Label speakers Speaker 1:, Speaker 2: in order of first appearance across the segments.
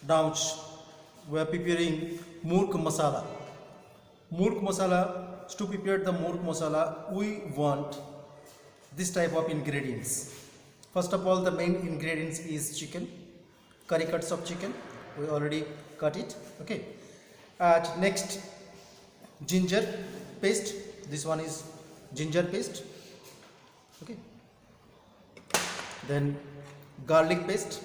Speaker 1: Now we are preparing murk masala. Murk masala, to prepare the murk masala, we want this type of ingredients. First of all, the main ingredients is chicken, curry cuts of chicken. We already cut it. Okay. Next, ginger paste. This one is ginger paste. Okay. Then garlic paste.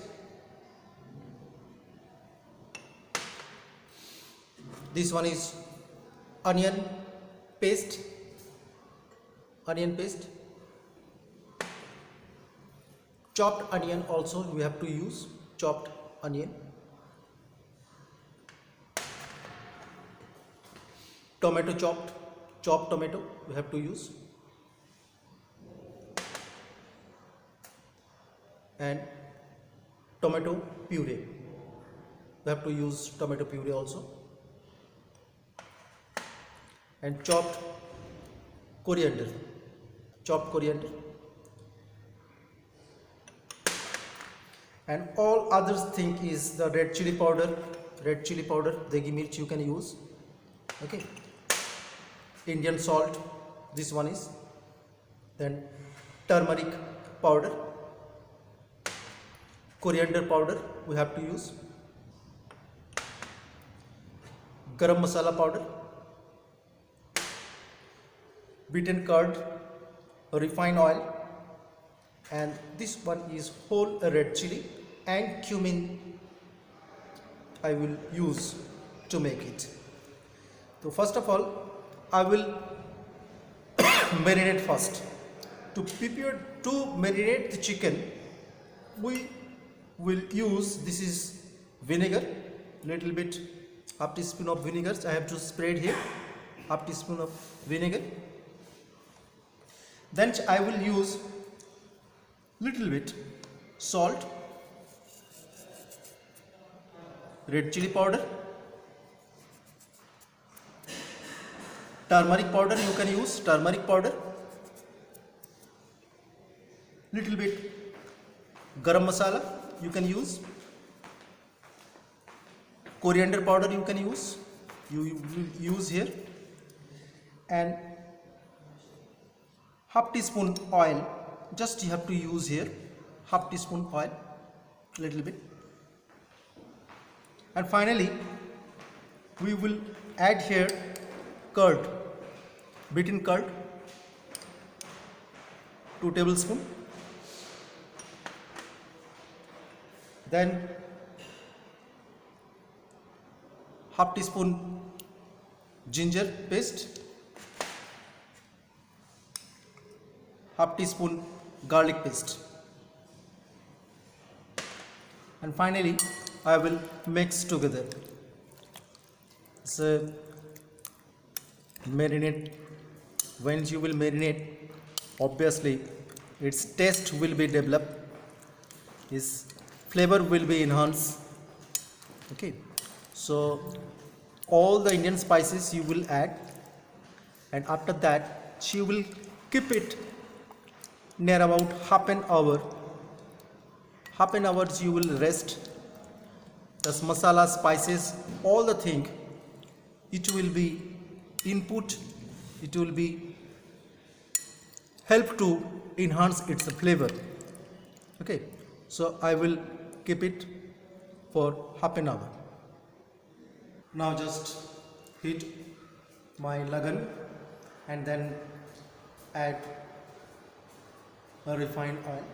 Speaker 1: This one is onion paste. Onion paste. Chopped onion also we have to use. Chopped onion. Tomato chopped tomato we have to use. And tomato puree. We have to use tomato puree also. And chopped coriander. Chopped coriander. And all others thing is the red chili powder, degi mirch you can use. Okay. Indian salt, this one is. Then turmeric powder, coriander powder we have to use. Garam masala powder, beaten curd, refined oil, and this one is whole red chili and cumin I will use to make it. So first of all, I will marinate first. To marinate the chicken, we will use, this is vinegar, little bit, half teaspoon of vinegar. I have to spread here, half teaspoon of vinegar. Then I will use little bit salt, red chili powder, turmeric powder you can use, turmeric powder, little bit garam masala you can use, coriander powder you can use, you will use here, and half teaspoon oil, just you have to use here, half teaspoon oil, little bit. And finally we will add here curd, beaten curd, 2 tablespoons. Then half teaspoon ginger paste, half teaspoon garlic paste, and finally I will mix together. So marinate, when you will marinate, obviously its taste will be developed, its flavor will be enhanced. Okay, so all the Indian spices you will add, and after that you will keep it near about half an hour. Half an hour you will rest. The masala, spices, all the thing, it will be input, it will be help to enhance its flavor. Okay, so I will keep it for half an hour. Now just heat my lagan and then add a refined oil.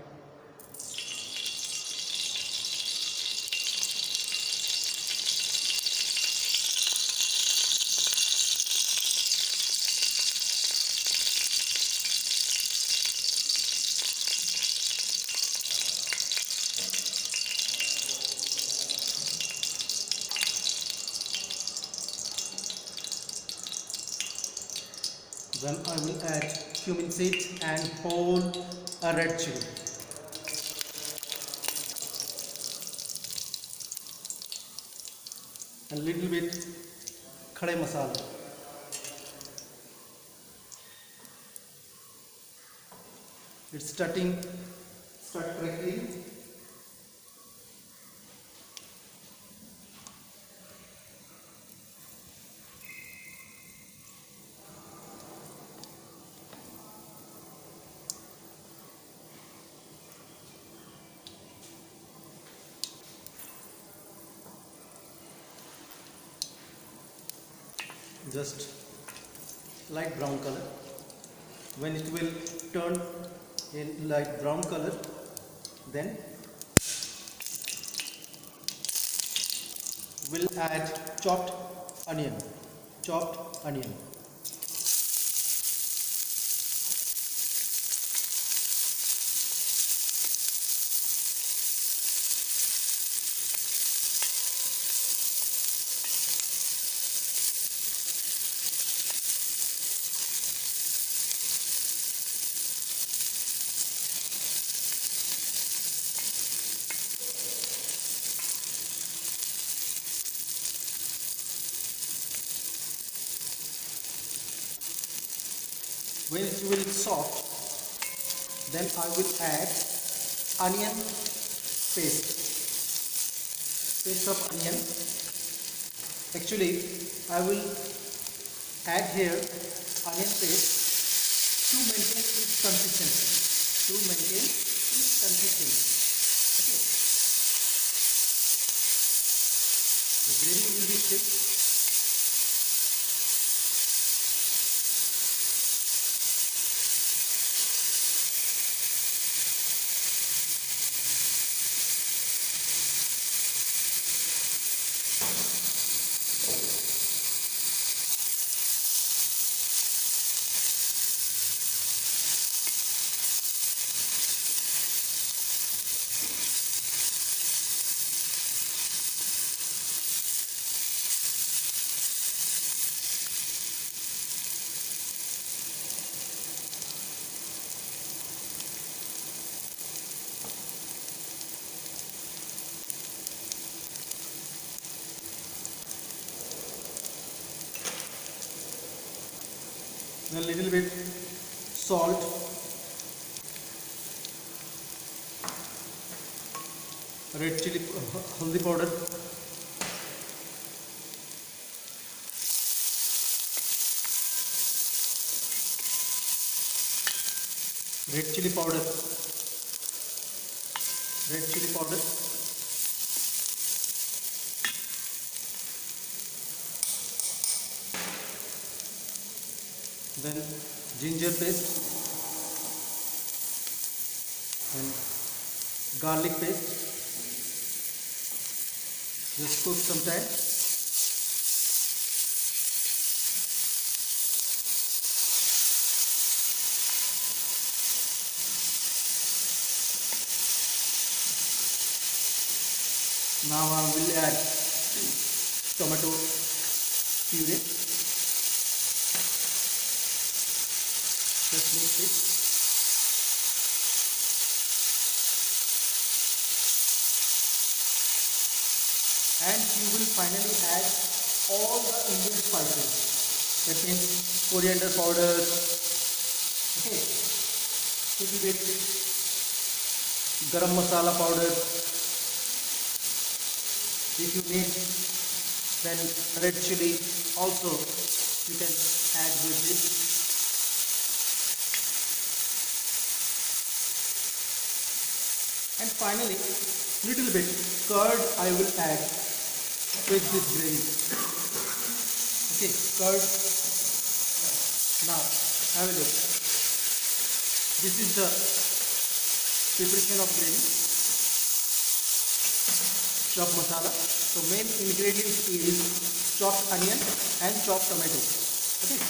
Speaker 1: Then I will add cumin seed and whole red chili. And little bit khade masala. It's start crackling. just light brown color. When it will turn in light brown color, then we'll add chopped onion. Chopped onion. When it will soft, then I will add onion paste of onion. Actually, I will add here onion paste to maintain its consistency. To maintain its consistency. Okay. The gravy will be thick. A little bit salt, red chili, haldi powder, red chili powder, red chili powder, then ginger paste and garlic paste. Just cook some time. Now I will add tomato puree. Just mix it. And you will finally add all the Indian spices. That means coriander powder, okay, little bit garam masala powder. If you need, then red chili also you can add with this. And finally, little bit curd I will add with this gravy. Okay, curd. Now have a look. This is the preparation of gravy. Chopped masala. So main ingredient is chopped onion and chopped tomato. Okay.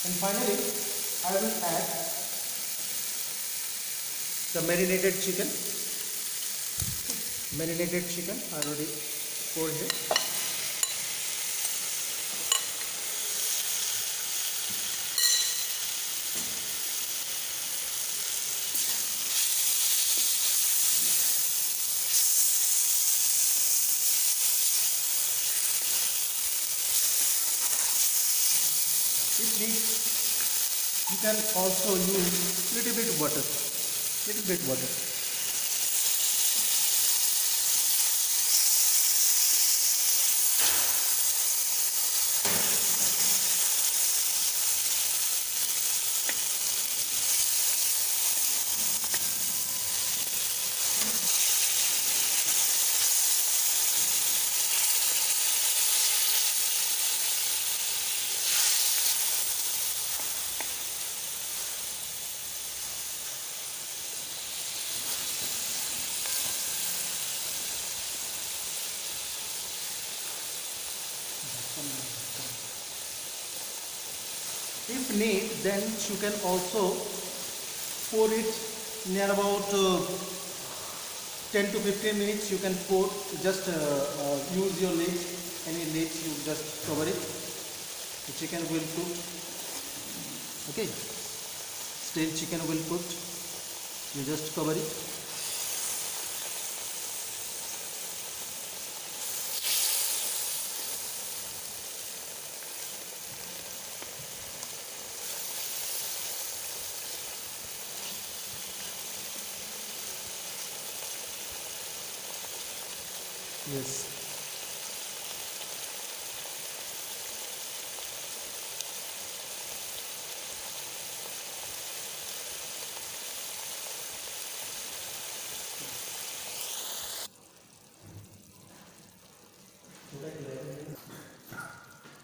Speaker 1: And finally, I will add the marinated chicken. Marinated chicken I already poured here. If need, you can also use little bit butter. Little bit butter. If need, then you can also pour it near about 10 to 15 minutes. You can pour, just use your lid, any lid, you just cover it. The chicken will cook. Okay, still chicken will cook. You just cover it. Yes.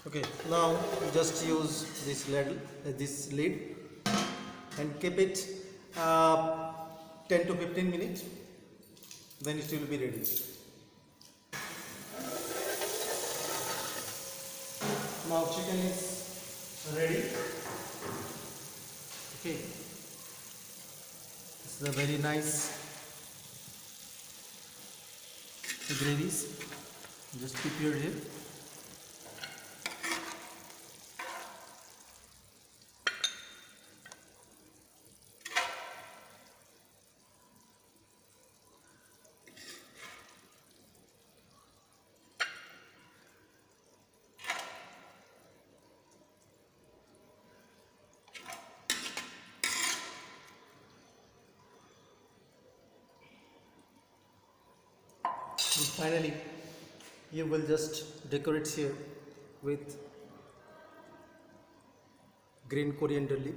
Speaker 1: Okay, now you just use this lid and keep it 10 to 15 minutes, then it will be ready. Now chicken is ready. Okay, this is a very nice gravies. Just keep your here. And finally, you will just decorate here with green coriander leaf.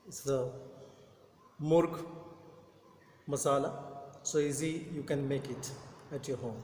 Speaker 1: It's the Murg masala, so easy, you can make it at your home.